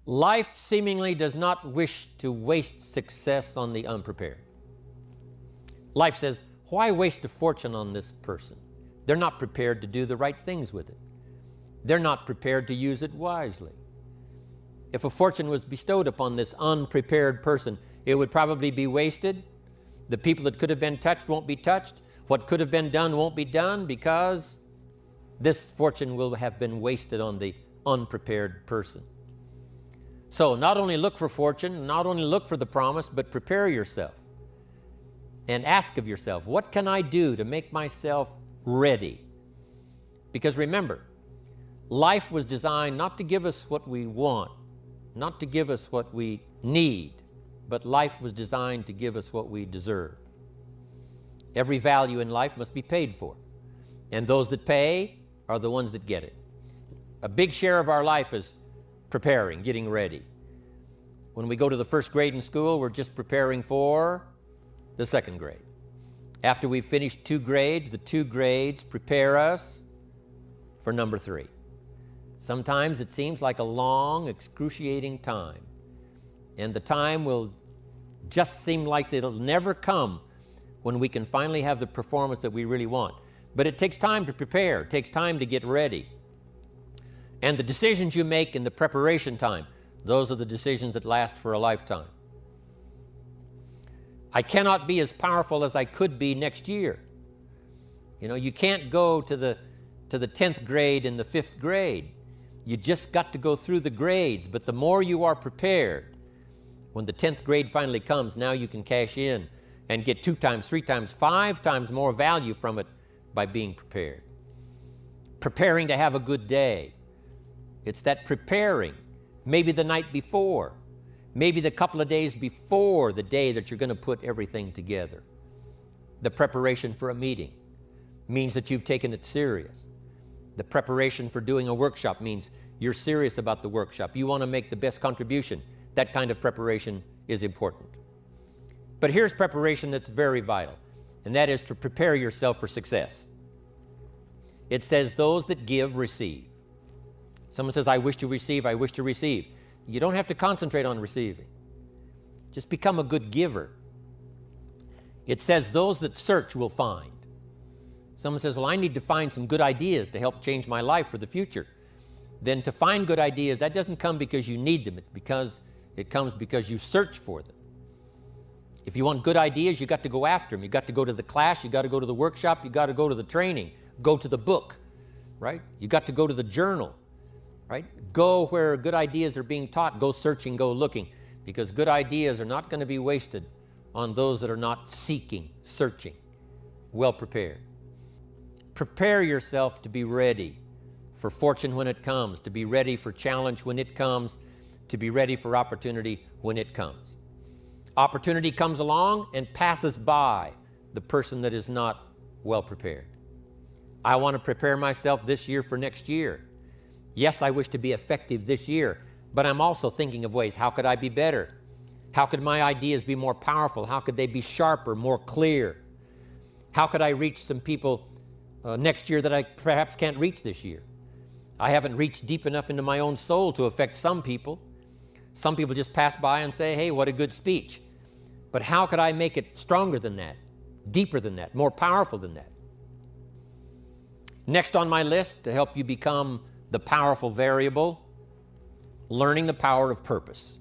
Life seemingly does not wish to waste success on the unprepared. Life says, why waste a fortune on this person? They're not prepared to do the right things with it. They're not prepared to use it wisely. If a fortune was bestowed upon this unprepared person, it would probably be wasted. The people that could have been touched won't be touched. What could have been done won't be done because this fortune will have been wasted on the unprepared person. So not only look for fortune, not only look for the promise, but prepare yourself and ask of yourself, what can I do to make myself ready? Because remember, life was designed not to give us what we want, not to give us what we need, but life was designed to give us what we deserve. Every value in life must be paid for, and those that pay are the ones that get it. A big share of our life is preparing, getting ready. When we go to the first grade in school, we're just preparing for the second grade. After we've finished 2 grades, the 2 grades prepare us for number 3. Sometimes it seems like a long, excruciating time, and the time will just seem like it'll never come when we can finally have the performance that we really want. But it takes time to prepare, it takes time to get ready. And the decisions you make in the preparation time, those are the decisions that last for a lifetime. I cannot be as powerful as I could be next year. You know, you can't go to the 10th grade in the 5th grade. You just got to go through the grades, but the more you are prepared, when the 10th grade finally comes, now you can cash in and get 2 times, 3 times, 5 times more value from it by being prepared. Preparing to have a good day. It's that preparing, maybe the night before, maybe the couple of days before the day that you're going to put everything together. The preparation for a meeting means that you've taken it serious. The preparation for doing a workshop means you're serious about the workshop. You want to make the best contribution. That kind of preparation is important. But here's preparation that's very vital, and that is to prepare yourself for success. It says, those that give, receive. Someone says, I wish to receive, I wish to receive. You don't have to concentrate on receiving. Just become a good giver. It says, those that search will find. Someone says, well, I need to find some good ideas to help change my life for the future. Then to find good ideas, that doesn't come because you need them, it comes because you search for them. If you want good ideas, you got to go after them. You got to go to the class, you got to go to the workshop, you got to go to the training, go to the book, right? You got to go to the journal, right? Go where good ideas are being taught, go searching, go looking, because good ideas are not going to be wasted on those that are not seeking, searching, well prepared. Prepare yourself to be ready for fortune when it comes, to be ready for challenge when it comes, to be ready for opportunity when it comes. Opportunity comes along and passes by the person that is not well prepared. I want to prepare myself this year for next year. Yes, I wish to be effective this year, but I'm also thinking of ways, how could I be better? How could my ideas be more powerful? How could they be sharper, more clear? How could I reach some people next year that I perhaps can't reach this year? I haven't reached deep enough into my own soul to affect some people. Some people just pass by and say, hey, what a good speech. But how could I make it stronger than that, deeper than that, more powerful than that? Next on my list to help you become the powerful variable, learning the power of purpose.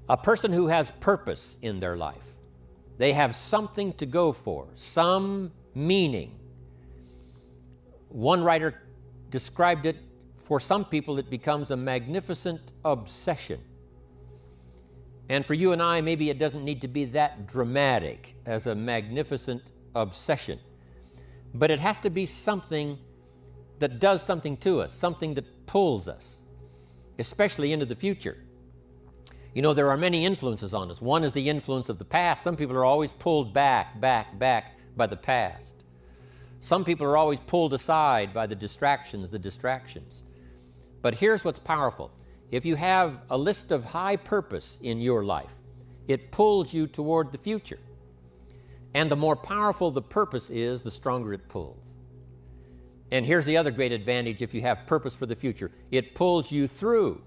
A person who has purpose in their life, they have something to go for, some meaning. One writer described it, for some people it becomes a magnificent obsession. And for you and I, maybe it doesn't need to be that dramatic as a magnificent obsession. But it has to be something that does something to us, something that pulls us, especially into the future. You know, there are many influences on us. One is the influence of the past. Some people are always pulled back by the past. Some people are always pulled aside by the distractions. But here's what's powerful. If you have a list of high purpose in your life, it pulls you toward the future. And the more powerful the purpose is, the stronger it pulls. And here's the other great advantage if you have purpose for the future. It pulls you through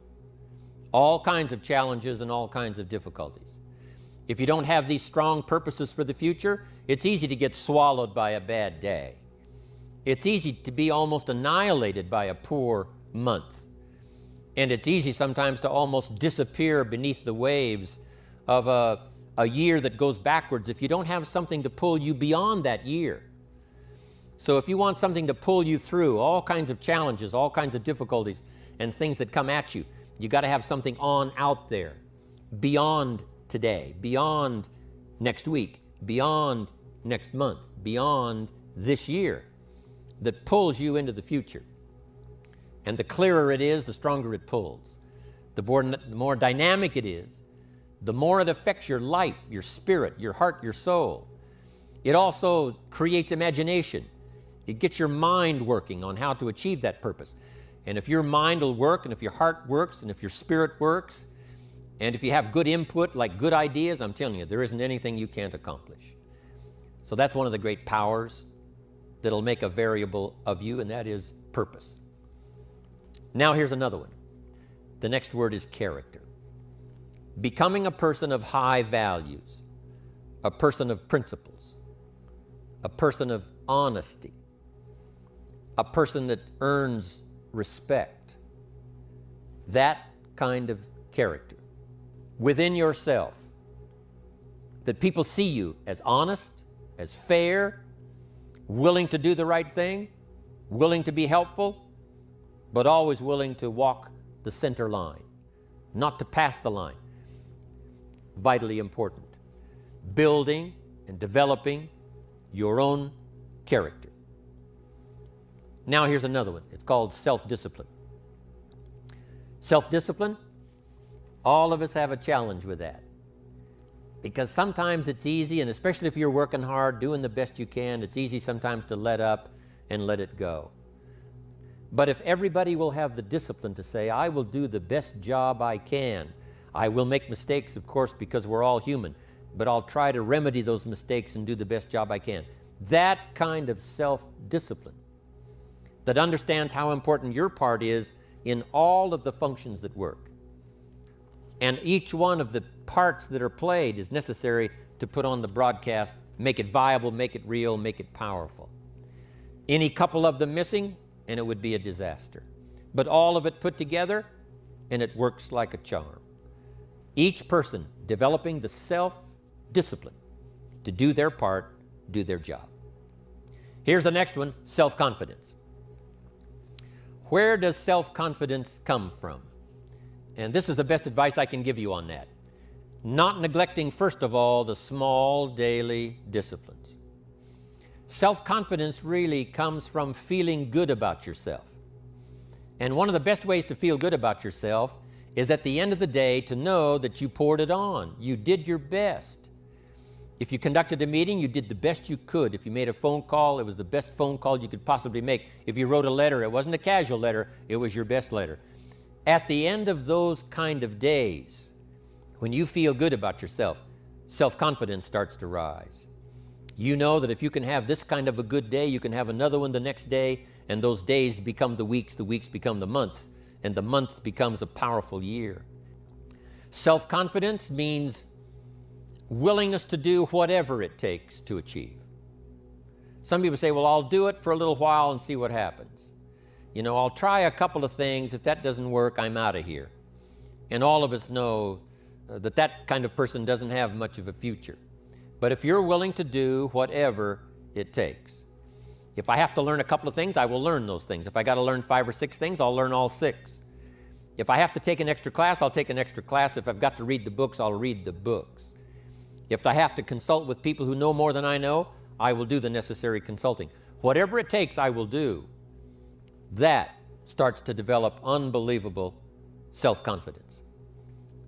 all kinds of challenges and all kinds of difficulties. If you don't have these strong purposes for the future, it's easy to get swallowed by a bad day. It's easy to be almost annihilated by a poor month. And it's easy sometimes to almost disappear beneath the waves of a year that goes backwards if you don't have something to pull you beyond that year. So if you want something to pull you through all kinds of challenges, all kinds of difficulties and things that come at you, you got to have something on out there beyond today, beyond next week, beyond next month, beyond this year, that pulls you into the future. And the clearer it is, the stronger it pulls. The more dynamic it is, the more it affects your life, your spirit, your heart, your soul. It also creates imagination. It gets your mind working on how to achieve that purpose. And if your mind will work, and if your heart works, and if your spirit works, and if you have good input, like good ideas, I'm telling you, there isn't anything you can't accomplish. So that's one of the great powers that'll make a variable of you, and that is purpose. Now here's another one. The next word is character. Becoming a person of high values, a person of principles, a person of honesty, a person that earns respect. That kind of character within yourself, that people see you as honest, as fair, willing to do the right thing, willing to be helpful, but always willing to walk the center line, not to pass the line. Vitally important. Building and developing your own character. Now here's another one. It's called self-discipline. Self-discipline, all of us have a challenge with that. Because sometimes it's easy, and especially if you're working hard, doing the best you can, it's easy sometimes to let up and let it go. But if everybody will have the discipline to say, I will do the best job I can. I will make mistakes, of course, because we're all human, but I'll try to remedy those mistakes and do the best job I can. That kind of self-discipline that understands how important your part is in all of the functions that work. And each one of the parts that are played is necessary to put on the broadcast, make it viable, make it real, make it powerful. Any couple of them missing, and it would be a disaster. But all of it put together, and it works like a charm. Each person developing the self-discipline to do their part, do their job. Here's the next one, self-confidence. Where does self-confidence come from? And this is the best advice I can give you on that. Not neglecting, first of all, the small daily disciplines. Self-confidence really comes from feeling good about yourself. And one of the best ways to feel good about yourself is at the end of the day to know that you poured it on. You did your best. If you conducted a meeting, you did the best you could. If you made a phone call, it was the best phone call you could possibly make. If you wrote a letter, it wasn't a casual letter, it was your best letter. At the end of those kind of days, when you feel good about yourself, self-confidence starts to rise. You know that if you can have this kind of a good day, you can have another one the next day, and those days become the weeks become the months, and the month becomes a powerful year. Self-confidence means willingness to do whatever it takes to achieve. Some people say, well, I'll do it for a little while and see what happens. You know, I'll try a couple of things. If that doesn't work, I'm out of here. And all of us know that that kind of person doesn't have much of a future. But if you're willing to do whatever it takes, if I have to learn a couple of things, I will learn those things. If I got to learn 5 or 6 things, I'll learn all 6. If I have to take an extra class, I'll take an extra class. If I've got to read the books, I'll read the books. If I have to consult with people who know more than I know, I will do the necessary consulting. Whatever it takes, I will do. That starts to develop unbelievable self-confidence.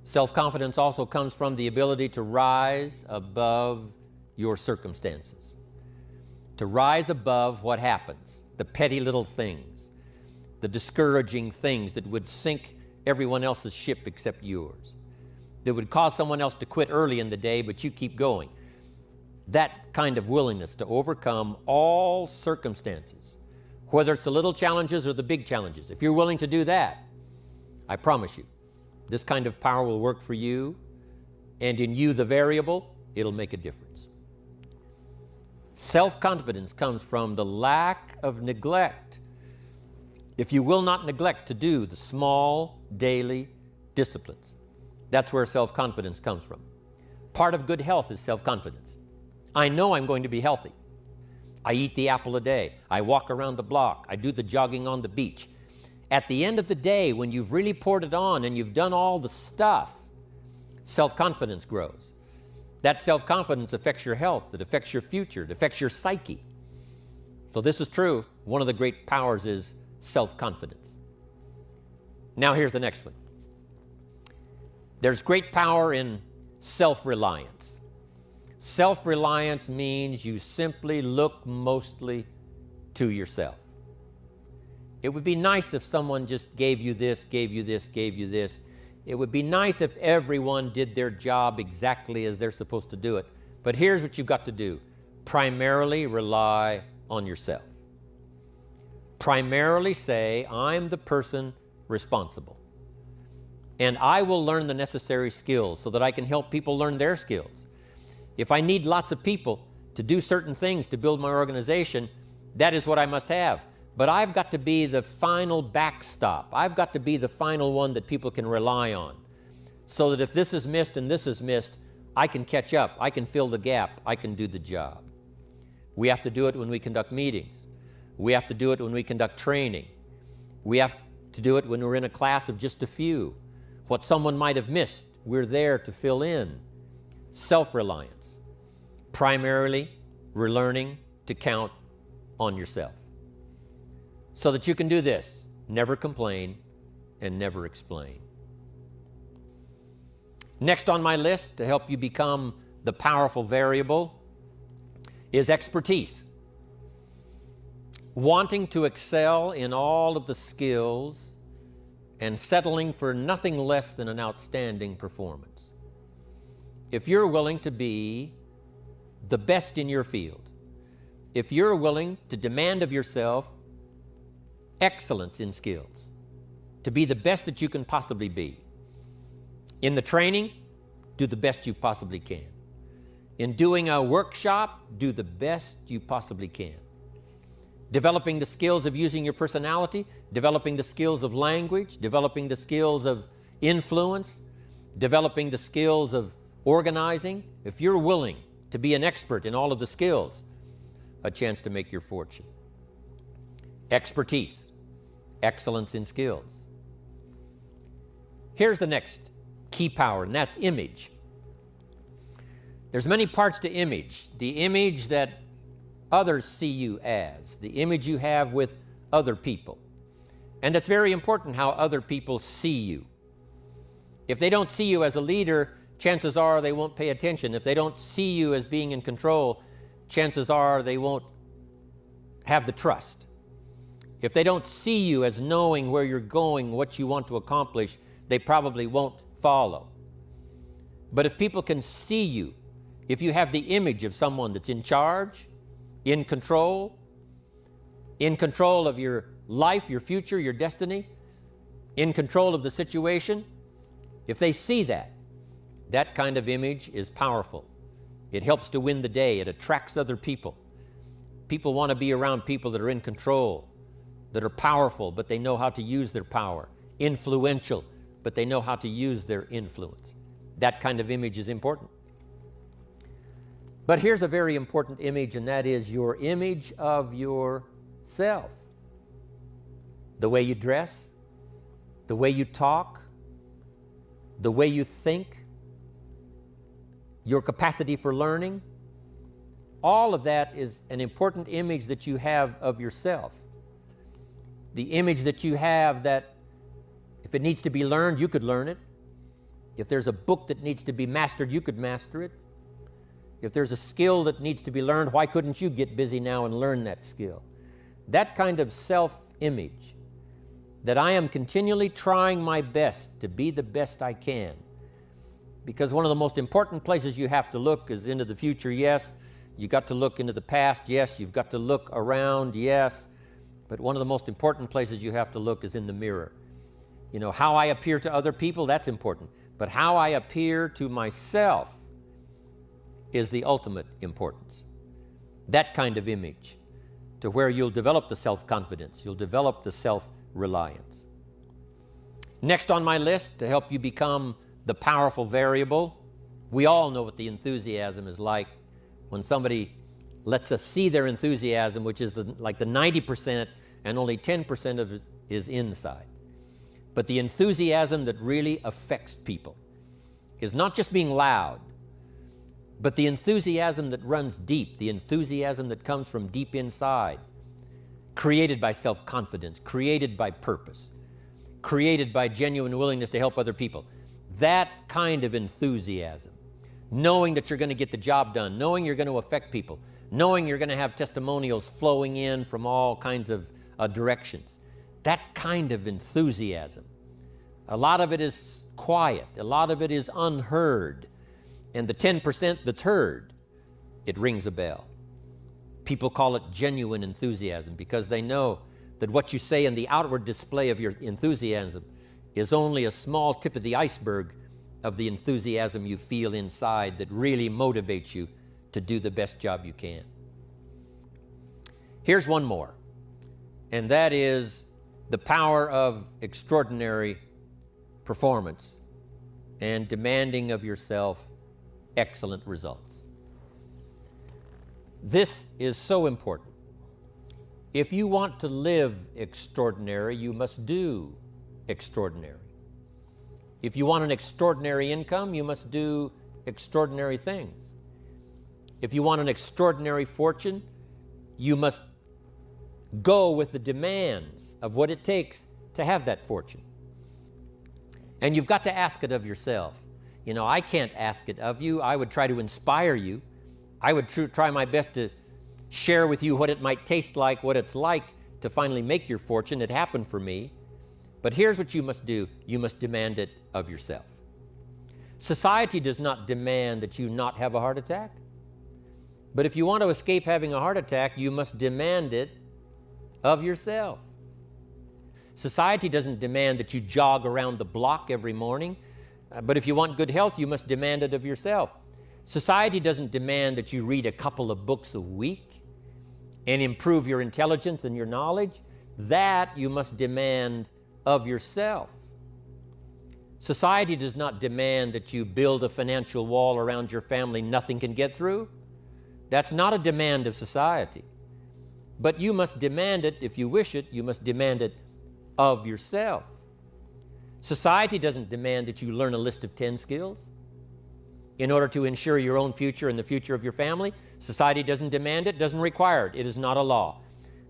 Self-confidence also comes from the ability to rise above your circumstances, to rise above what happens, the petty little things, the discouraging things that would sink everyone else's ship except yours, that would cause someone else to quit early in the day, but you keep going. That kind of willingness to overcome all circumstances, whether it's the little challenges or the big challenges. If you're willing to do that, I promise you, This kind of power will work for you, and in you, the variable, it'll make a difference. Self-confidence comes from the lack of neglect. If you will not neglect to do the small daily disciplines, that's where self-confidence comes from. Part of good health is self-confidence. I know I'm going to be healthy. I eat the apple a day. I walk around the block. I do the jogging on the beach. At the end of the day, when you've really poured it on and you've done all the stuff, self-confidence grows. That self-confidence affects your health. It affects your future. It affects your psyche. So this is true. One of the great powers is self-confidence. Now here's the next one. There's great power in self-reliance. Self-reliance means you simply look mostly to yourself. It would be nice if someone just gave you this, gave you this, gave you this. It would be nice if everyone did their job exactly as they're supposed to do it. But here's what you've got to do. Primarily rely on yourself. Primarily say, I'm the person responsible. And I will learn the necessary skills so that I can help people learn their skills. If I need lots of people to do certain things to build my organization, that is what I must have. But I've got to be the final backstop. I've got to be the final one that people can rely on. So that if this is missed and this is missed, I can catch up. I can fill the gap. I can do the job. We have to do it when we conduct meetings. We have to do it when we conduct training. We have to do it when we're in a class of just a few. What someone might have missed, we're there to fill in. Self-reliance. Primarily, we're learning to count on yourself. So that you can do this, never complain and never explain. Next on my list to help you become the powerful variable is expertise. Wanting to excel in all of the skills and settling for nothing less than an outstanding performance. If you're willing to be the best in your field, if you're willing to demand of yourself excellence in skills, to be the best that you can possibly be. In the training, do the best you possibly can. In doing a workshop, do the best you possibly can. Developing the skills of using your personality, developing the skills of language, developing the skills of influence, developing the skills of organizing. If you're willing to be an expert in all of the skills, a chance to make your fortune. Expertise. Excellence in skills. Here's the next key power, and that's image. There's many parts to image. The image that others see you as, the image you have with other people. And it's very important how other people see you. If they don't see you as a leader, chances are they won't pay attention. If they don't see you as being in control, chances are they won't have the trust. If they don't see you as knowing where you're going, what you want to accomplish, they probably won't follow. But if people can see you, if you have the image of someone that's in charge, in control of your life, your future, your destiny, in control of the situation, if they see that, that kind of image is powerful. It helps to win the day. It attracts other people. People want to be around people that are in control, that are powerful, but they know how to use their power. Influential, but they know how to use their influence. That kind of image is important. But here's a very important image, and that is your image of yourself. The way you dress, the way you talk, the way you think, your capacity for learning. All of that is an important image that you have of yourself. The image that you have that if it needs to be learned, you could learn it. If there's a book that needs to be mastered, you could master it. If there's a skill that needs to be learned, why couldn't you get busy now and learn that skill? That kind of self-image, that I am continually trying my best to be the best I can. Because one of the most important places you have to look is into the future, yes. You got to look into the past, yes. You've got to look around, yes. But one of the most important places you have to look is in the mirror. You know, how I appear to other people, that's important. But how I appear to myself is the ultimate importance. That kind of image, to where you'll develop the self-confidence, you'll develop the self-reliance. Next on my list, to help you become the powerful variable, we all know what the enthusiasm is like when somebody lets us see their enthusiasm, which is like the 90% and only 10% of it is inside. But the enthusiasm that really affects people is not just being loud, but the enthusiasm that runs deep, the enthusiasm that comes from deep inside, created by self-confidence, created by purpose, created by genuine willingness to help other people. That kind of enthusiasm, knowing that you're going to get the job done, knowing you're going to affect people, knowing you're going to have testimonials flowing in from all kinds of directions. That kind of enthusiasm. A lot of it is quiet. A lot of it is unheard. And the 10% that's heard, it rings a bell. People call it genuine enthusiasm because they know that what you say in the outward display of your enthusiasm is only a small tip of the iceberg of the enthusiasm you feel inside that really motivates you to do the best job you can. Here's one more, and that is the power of extraordinary performance and demanding of yourself excellent results. This is so important. If you want to live extraordinary, you must do extraordinary. If you want an extraordinary income, you must do extraordinary things. If you want an extraordinary fortune, you must go with the demands of what it takes to have that fortune. And you've got to ask it of yourself. You know, I can't ask it of you. I would try to inspire you. I would try my best to share with you what it might taste like, what it's like to finally make your fortune. It happened for me. But here's what you must do. You must demand it of yourself. Society does not demand that you not have a heart attack. But if you want to escape having a heart attack, you must demand it of yourself. Society doesn't demand that you jog around the block every morning. But if you want good health, you must demand it of yourself. Society doesn't demand that you read a couple of books a week and improve your intelligence and your knowledge. That you must demand of yourself. Society does not demand that you build a financial wall around your family nothing can get through. That's not a demand of society. But you must demand it, if you wish it, you must demand it of yourself. Society doesn't demand that you learn a list of 10 skills in order to ensure your own future and the future of your family. Society doesn't demand it, doesn't require it. It is not a law.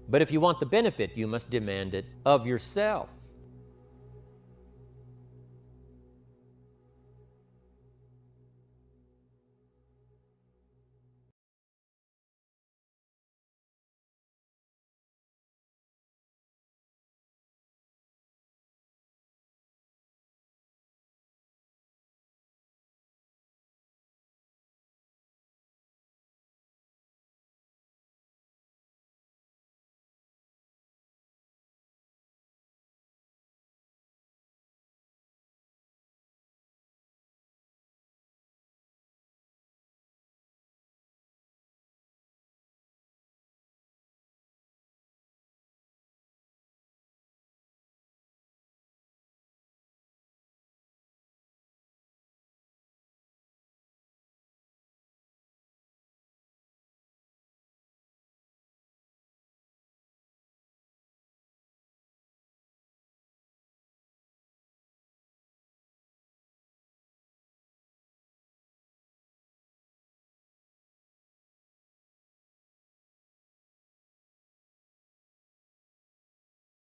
But if you want the benefit, you must demand it of yourself.